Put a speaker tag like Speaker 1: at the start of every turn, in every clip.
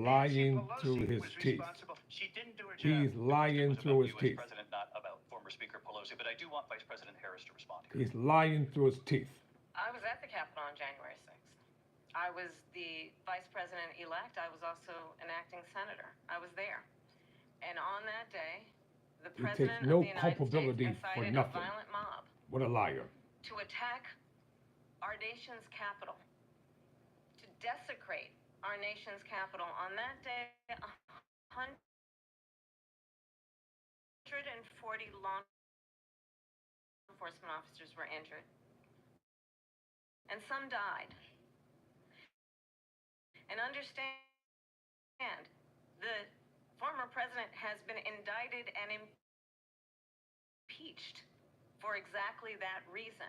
Speaker 1: Nancy
Speaker 2: lying through
Speaker 1: Pelosi
Speaker 2: his
Speaker 1: was
Speaker 2: teeth.
Speaker 1: responsible. She didn't do her job.
Speaker 2: He's
Speaker 3: The question
Speaker 2: lying
Speaker 3: was
Speaker 2: through
Speaker 3: about
Speaker 2: his
Speaker 3: you as
Speaker 2: teeth.
Speaker 3: president, not about former Speaker Pelosi, but I do want Vice President Harris to respond here.
Speaker 2: He's lying through his teeth.
Speaker 4: I was at the Capitol on January 6th. I was the vice president-elect. I was also an acting senator. I was there. And on that day, the
Speaker 2: He takes
Speaker 4: president
Speaker 2: no
Speaker 4: of the United States
Speaker 2: culpability for
Speaker 4: incited a
Speaker 2: nothing.
Speaker 4: violent mob
Speaker 2: What a liar.
Speaker 4: to attack our nation's capital, to desecrate our nation's capital. On that day, 140 law enforcement officers were injured, and some died. And understand, the former president has been indicted and impeached for exactly that reason.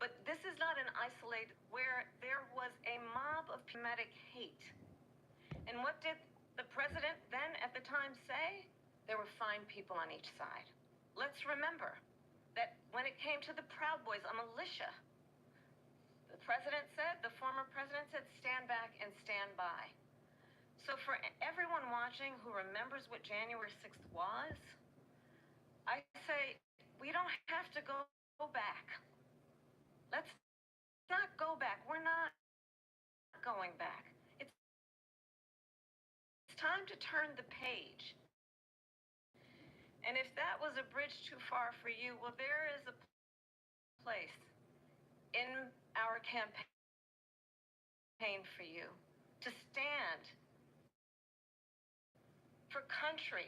Speaker 4: But this is not an isolated where there was a mob of Semitic hate. And what did the president then at the time say? There were fine people on each side. Let's remember that when it came to the Proud Boys, a militia, the president said, the former president said, stand back and stand by. So for everyone watching who remembers what January 6th was, I say, we don't have to go back. Let's not go back. We're not going back. It's time to turn the page. And if that was a bridge too far for you, well, there is a place in our campaign for you to stand for country,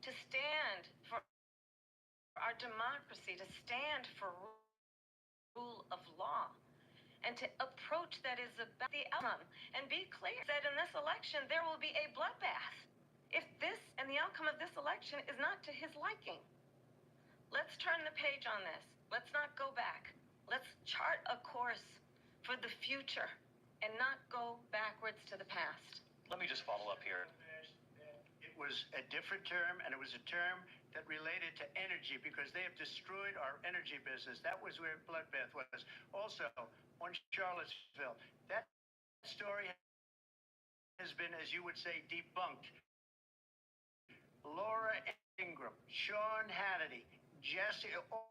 Speaker 4: to stand for our democracy, to stand for rule of law, and to approach that is about the outcome. And be clear that in this election, there will be a bloodbath. If this and the outcome of this election is not to his liking, let's turn the page on this. Let's not go back. Let's chart a course for the future and not go backwards to the past.
Speaker 3: Let me just follow up here.
Speaker 1: It was a different term, and it was a term that related to energy because they have destroyed our energy business. That was where bloodbath was. Also, on Charlottesville, that story has been, as you would say, debunked. Laura Ingraham, Sean Hannity, Jesse, all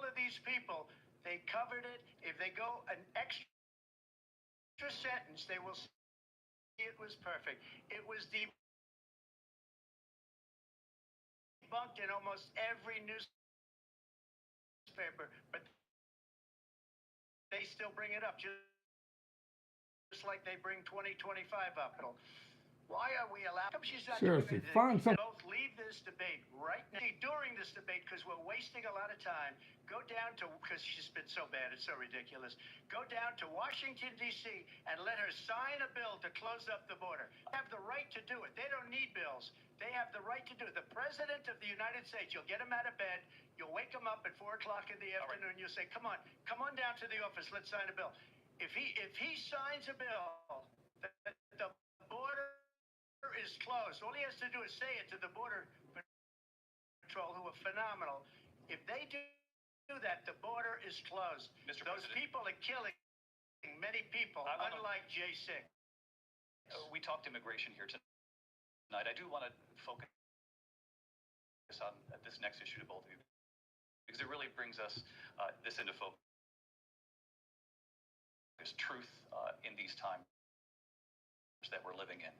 Speaker 1: of these people, they covered it. If they go an extra sentence, they will see it was perfect. It was debunked in almost every newspaper, but they still bring it up, just like they bring 2025 up. Why are we allowed? She's not
Speaker 2: Seriously,
Speaker 1: doing
Speaker 2: find some.
Speaker 1: Both leave this debate right now. During this debate, because we're wasting a lot of time, go down to, because she's been so bad, it's so ridiculous, go down to Washington, D.C., and let her sign a bill to close up the border. They have the right to do it. They don't need bills. They have the right to do it. The President of the United States, you'll get him out of bed, you'll wake him up at 4 o'clock in the afternoon, you'll say, come on down to the office, let's sign a bill. If he signs a bill that the border is closed, all he has to do is say it to the Border Patrol, who are phenomenal. If they do that, the border is closed.
Speaker 3: Mr.
Speaker 1: Those
Speaker 3: President,
Speaker 1: people are killing many people, unlike J6.
Speaker 3: we talked immigration here tonight. I do want to focus on this next issue to both of you, because it really brings us this into focus. Truth in these times that we're living in.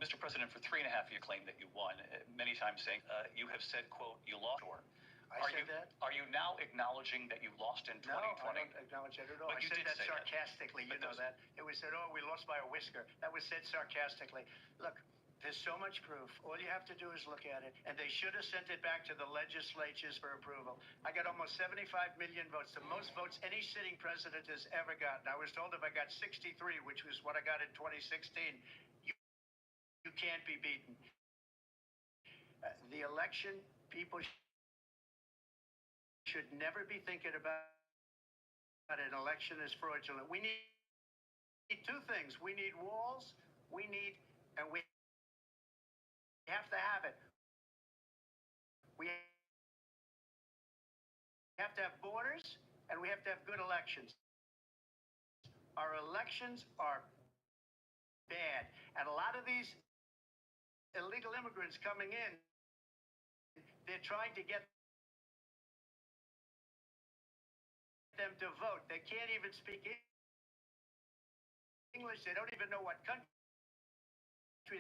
Speaker 3: Mr. President, for 3.5 years, you claim that you won, many times saying you have said, quote, you lost.
Speaker 1: I said that?
Speaker 3: Are you now acknowledging that you lost in 2020?
Speaker 1: No, I don't acknowledge that at all.
Speaker 3: But
Speaker 1: I
Speaker 3: you
Speaker 1: said
Speaker 3: did
Speaker 1: that
Speaker 3: say
Speaker 1: sarcastically.
Speaker 3: That.
Speaker 1: You know that. It was said, oh, we lost by a whisker. That was said sarcastically. Look, there's so much proof. All you have to do is look at it. And they should have sent it back to the legislatures for approval. I got almost 75 million votes, the most votes any sitting president has ever gotten. I was told if I got 63, which was what I got in 2016, you can't be beaten. The election, people should never be thinking about an election as fraudulent. We need two things. We need walls. We have to have it. We have to have borders, and we have to have good elections. Our elections are bad. And a lot of these illegal immigrants coming in, they're trying to get them to vote. They can't even speak English. They don't even know what country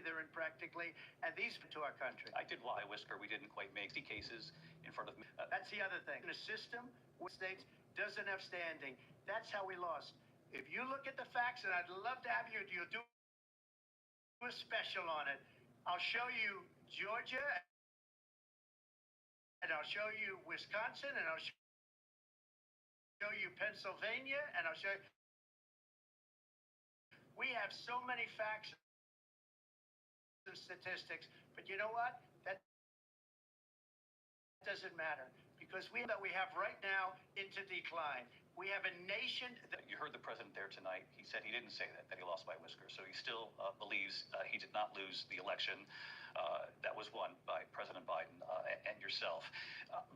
Speaker 1: they're in practically, and these to our country.
Speaker 3: I did lie, Whisker. We didn't quite make the cases in front of me.
Speaker 1: That's the other thing. The system, states doesn't have standing. That's how we lost. If you look at the facts, and I'd love to have you do a special on it. I'll show you Georgia, and I'll show you Wisconsin, and I'll show you Pennsylvania, and I'll show you. We have so many facts and statistics, but you know what? That doesn't matter, because we have right now into decline. We have a nation that...
Speaker 3: You heard the president there tonight. He said he didn't say that he lost by Whisker. So he still believes he did not lose the election that was won by President Biden and yourself.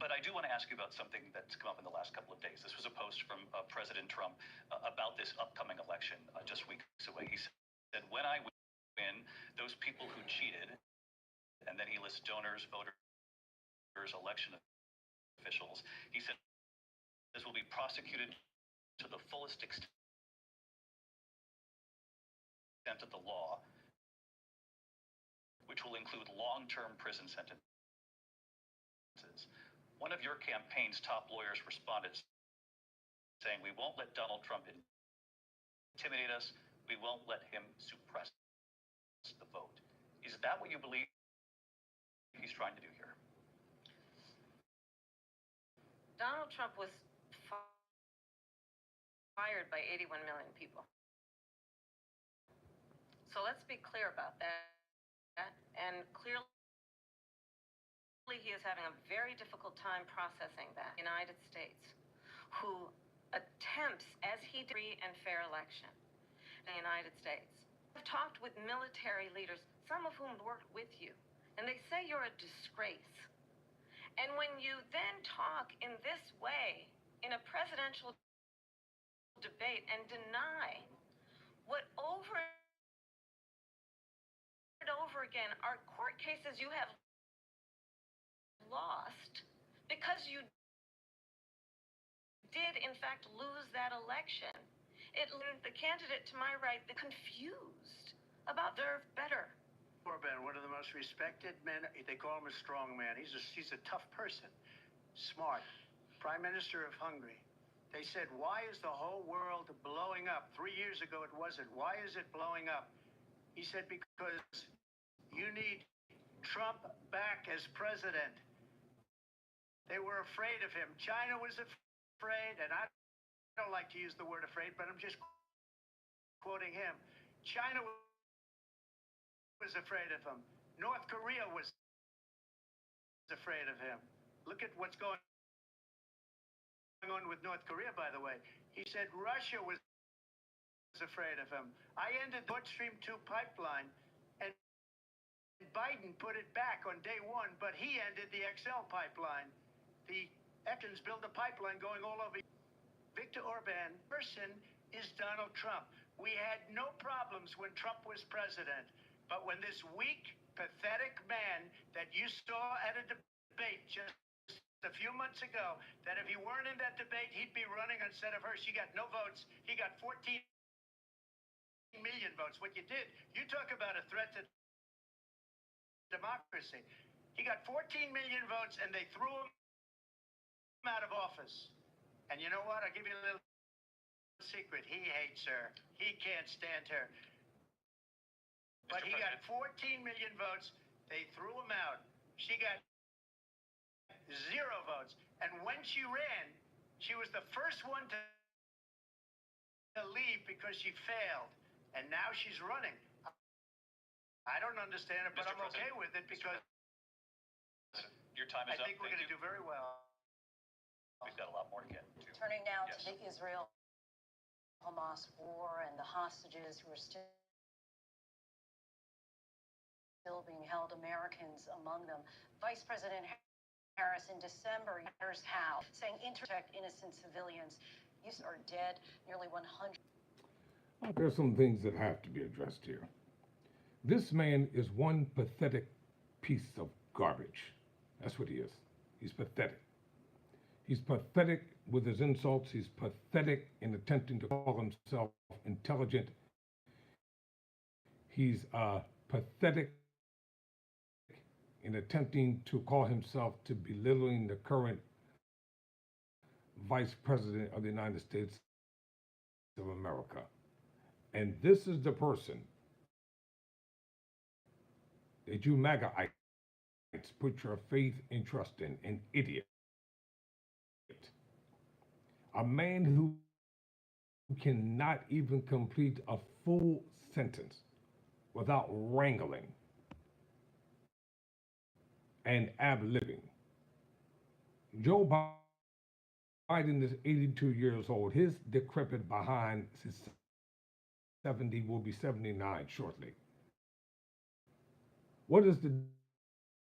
Speaker 3: But I do want to ask you about something that's come up in the last couple of days. This was a post from President Trump about this upcoming election just weeks away. He said, when I win, those people who cheated, and then he lists donors, voters, election officials. He said, this will be prosecuted to the fullest extent of the law, which will include long-term prison sentences. One of your campaign's top lawyers responded saying, we won't let Donald Trump intimidate us. We won't let him suppress the vote. Is that what you believe he's trying to do here?
Speaker 4: Donald Trump was fired by 81 million people. So let's be clear about that. And clearly he is having a very difficult time processing that. United States, who attempts, as he did, free and fair election in the United States. I've talked with military leaders, some of whom worked with you, and they say you're a disgrace. And when you then talk in this way in a presidential debate and deny what over and over again are court cases you have lost because you did in fact lose that election. The candidate to my right, the confused about deserve better.
Speaker 1: Orban, one of the most respected men, they call him a strong man. He's a tough person, smart, Prime Minister of Hungary. They said, why is the whole world blowing up? 3 years ago it wasn't. Why is it blowing up? He said, because you need Trump back as president. They were afraid of him. China was afraid, and I don't like to use the word afraid, but I'm just quoting him. China was afraid of him. North Korea was afraid of him. Look at what's going on with North Korea, by the way. He said Russia was afraid of him. I ended Nord Stream 2 pipeline, and Biden put it back on day one, but he ended the XL pipeline. The Ekans built a pipeline going all over. Viktor Orban person is Donald Trump. We had no problems when Trump was president, but when this weak, pathetic man that you saw at a debate just a few months ago, that if he weren't in that debate, he'd be running instead of her. She got no votes. He got 14 million votes. What you did, you talk about a threat to democracy. He got 14 million votes, and they threw him out of office. And you know what? I'll give you a little secret. He hates her. He can't stand her. But he got 14 million votes. They threw him out. She got 0 votes. And when she ran, she was the first one to leave because she failed. And now she's running. I don't understand it, but I'm okay with it because
Speaker 3: your time is up.
Speaker 1: I think we're going to do very well.
Speaker 3: We've got a lot more to get to.
Speaker 5: Turning now to the Israel-Hamas war and the hostages who are still being held, Americans among them. Vice President Harris in December, here's how, saying protect innocent civilians. You are dead, nearly 100.
Speaker 2: There's some things that have to be addressed here. This man is one pathetic piece of garbage. That's what he is. He's pathetic. He's pathetic with his insults. He's pathetic in attempting to call himself intelligent. He's pathetic in attempting to call himself to belittling the current Vice President of the United States of America. And this is the person that you MAGAites put your faith and trust in, an idiot. A man who cannot even complete a full sentence without wrangling and ad-libbing. Joe Biden is 82 years old. His decrepit behind is 70, will be 79 shortly. What is the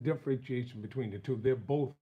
Speaker 2: differentiation between the two? They're both